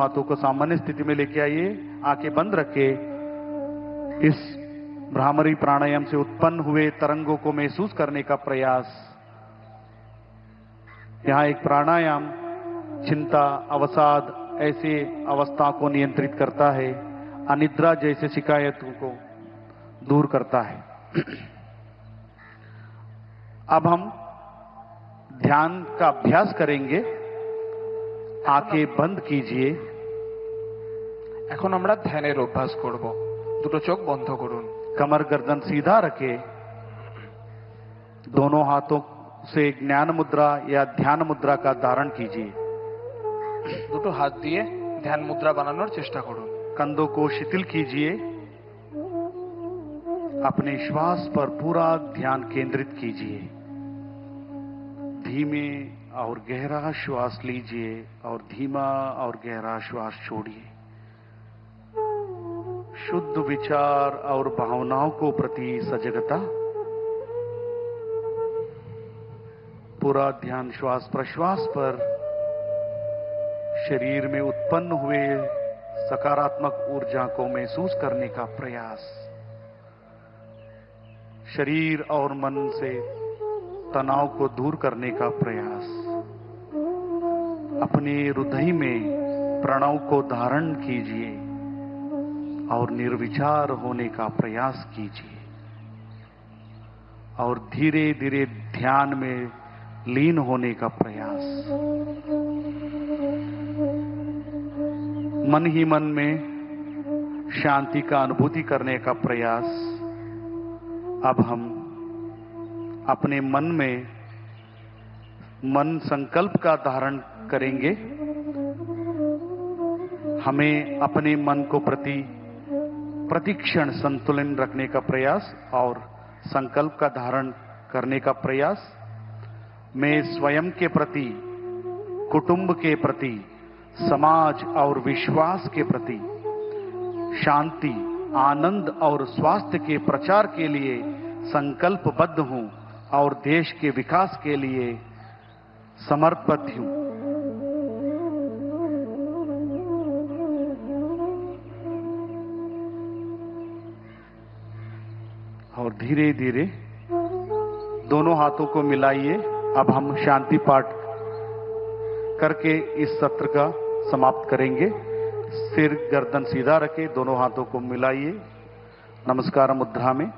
हाथों को सामान्य स्थिति में लेके आइए। आंखें बंद रखे। इस भ्रामरी प्राणायाम से उत्पन्न हुए तरंगों को महसूस करने का प्रयास। यहां एक प्राणायाम चिंता, अवसाद ऐसे अवस्था को नियंत्रित करता है, अनिद्रा जैसे शिकायतों को दूर करता है। अब हम ध्यान का अभ्यास करेंगे। आंखें बंद कीजिए। এখন আমরা ধ্যানের অভ্যাস করব। দুটো চোখ বন্ধ করুন। कमर गर्दन सीधा रखे। दोनों हाथों से ज्ञान मुद्रा या ध्यान मुद्रा का धारण कीजिए। দুটো হাত দিয়ে ধ্যান মুদ্রা বানানোর চেষ্টা করুন। कंधों को शिथिल कीजिए। अपने श्वास पर पूरा ध्यान केंद्रित कीजिए। धीमे और गहरा श्वास लीजिए और धीमा और गहरा श्वास छोड़िए। शुद्ध विचार और भावनाओं को प्रति सजगता। पूरा ध्यान श्वास प्रश्वास पर। शरीर में उत्पन्न हुए सकारात्मक ऊर्जा को महसूस करने का प्रयास। शरीर और मन से तनाव को दूर करने का प्रयास। अपने हृदय में प्रणव को धारण कीजिए और निर्विचार होने का प्रयास कीजिए और धीरे धीरे ध्यान में लीन होने का प्रयास। मन ही मन में शांति का अनुभूति करने का प्रयास। अब हम अपने मन में मन संकल्प का धारण करेंगे। हमें अपने मन को प्रतिक्षण संतुलन रखने का प्रयास और संकल्प का धारण करने का प्रयास। मैं स्वयं के प्रति, कुटुंब के प्रति, समाज और विश्वास के प्रति शांति, आनंद और स्वास्थ्य के प्रचार के लिए संकल्पबद्ध हूं और देश के विकास के लिए समर्पित हूं। और धीरे धीरे दोनों हाथों को मिलाइए। अब हम शांति पाठ करके इस सत्र का समाप्त करेंगे। सिर गर्दन सीधा रखे, दोनों हाथों को मिलाइए नमस्कार मुद्रा में।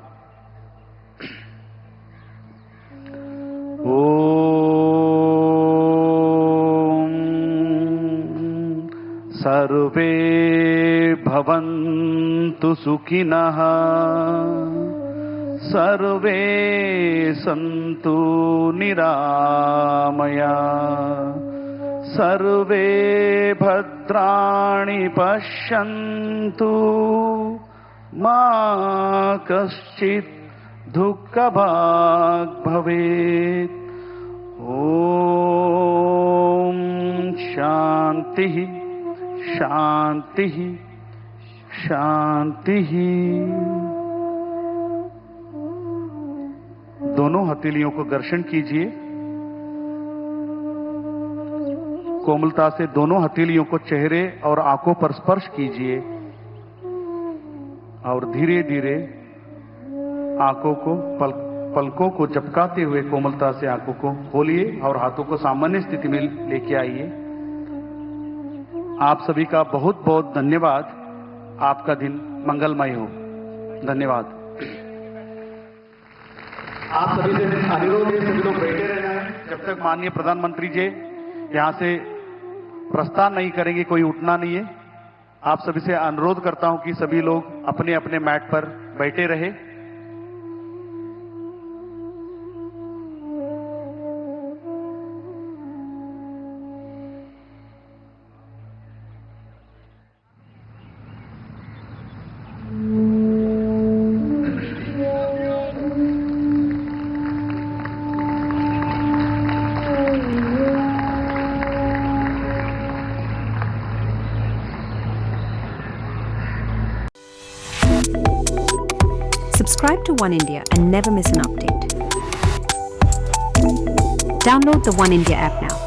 ओम सर्वे भवन्तु सुखिनः, सर्वे सन्तु निरामया, सर्वे भद्राणि पश्यन्तु, मा कश्चित् दुःखभाग् भवेत्। ओम शांति शांति शांति। दोनों हथेलियों को घर्षण कीजिए। कोमलता से दोनों हथेलियों को चेहरे और आंखों पर स्पर्श कीजिए और धीरे धीरे आंखों को पलकों को झपकाते हुए कोमलता से आंखों को खोलिए और हाथों को सामान्य स्थिति में लेके आइए। आप सभी का बहुत बहुत धन्यवाद। आपका दिन मंगलमय हो। धन्यवाद। आप सभी से अनुरोध है, सभी लोग बैठे रहना है जब तक माननीय प्रधानमंत्री जी यहां से प्रस्थान नहीं करेंगे। कोई उठना नहीं है। आप सभी से अनुरोध करता हूं कि सभी लोग अपने अपने मैट पर बैठे रहे। Subscribe to One India and never miss an update. Download the One India app now.